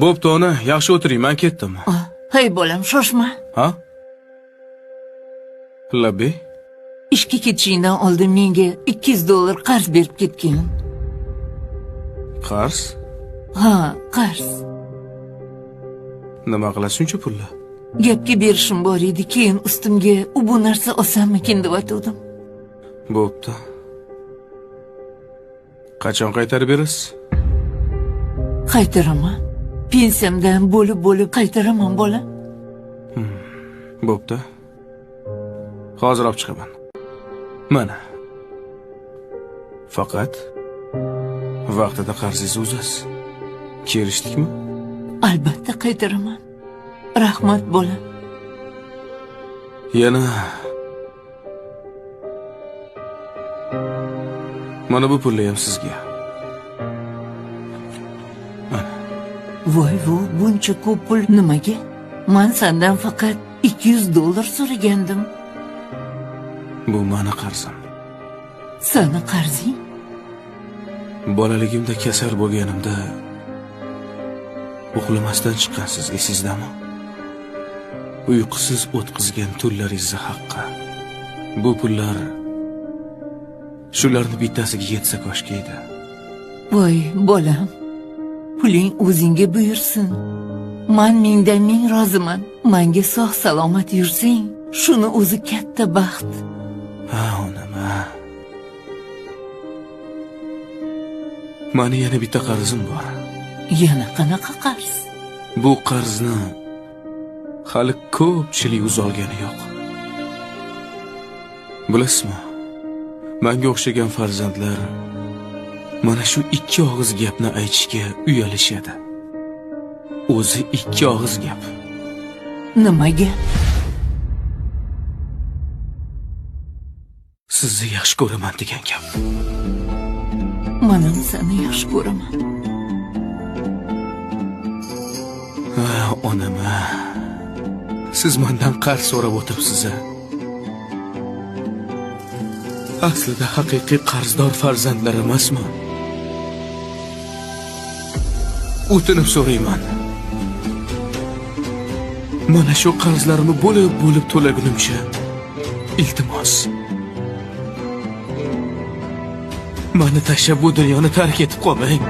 Bo'pti ona, yaxshi o'tiring, men ketdim. Hey bolam, shoshma. Ha? Labbi? Ishga ketishingdan oldin menga $200 qarz berib ketgin. Qarz? Ha, qarz. Nima qilasiz shuncha pulni? Gapga berishim bor edi, keyin ustimga bu narsa osanmikin deb aytdim. Bo'pti. Qachon qaytarib berasiz? Qaytaraman. Pensiyamdan bo'lib qaytaraman bola. Bo'pti. Hozir olib chiqaman. Mana. Faqat vaqtida qarzingizni uzasiz. Kelishdikmi? Albatta qaytaraman. Rahmat bola. Yana mana bu pulni ham sizga. Voy, buncha ko'p pul nimaga? Men sendan faqat $200 so'ragandim. Bu meni qarzim. Seni qarzing? Bolaligimda kasal bo'lganimda uxlamasdan chiqqansiz, esizdami? Uyqusiz o'tkazgan tunlaringizni haqqi. Bu pullar shularni bittasiga yetsa koshki edi. Voy, bolam. Puling o'zingga buyursin. Men mingdan ming roziman. Menga sog' salomat yursang, shuni o'zi katta baxt. Ha, onam. Meni yana bitta qarzim bor. Yana qanaqa qarz? Bu qarzni hali ko'pchilik uzolgani yo'q. Bilasizmi? Menga o'xshagan farzandlar mana shu ikki og'iz gapni aytishga uyalishadi. O'zi ikki og'iz gap. Nimaga? Sizni yaxshi ko'raman degan gap. Men ham seni yaxshi ko'raman. Onam, siz mendan qarz so'rab o'tiribsiz. Aslida haqiqiy qarzdor farzandlar emasmi? O'tinib so'rayman. Mana shu qarzlarimni bo'lib to'lagunimcha iltimos. Meni tashlab bu dunyoni tark etib qolmang.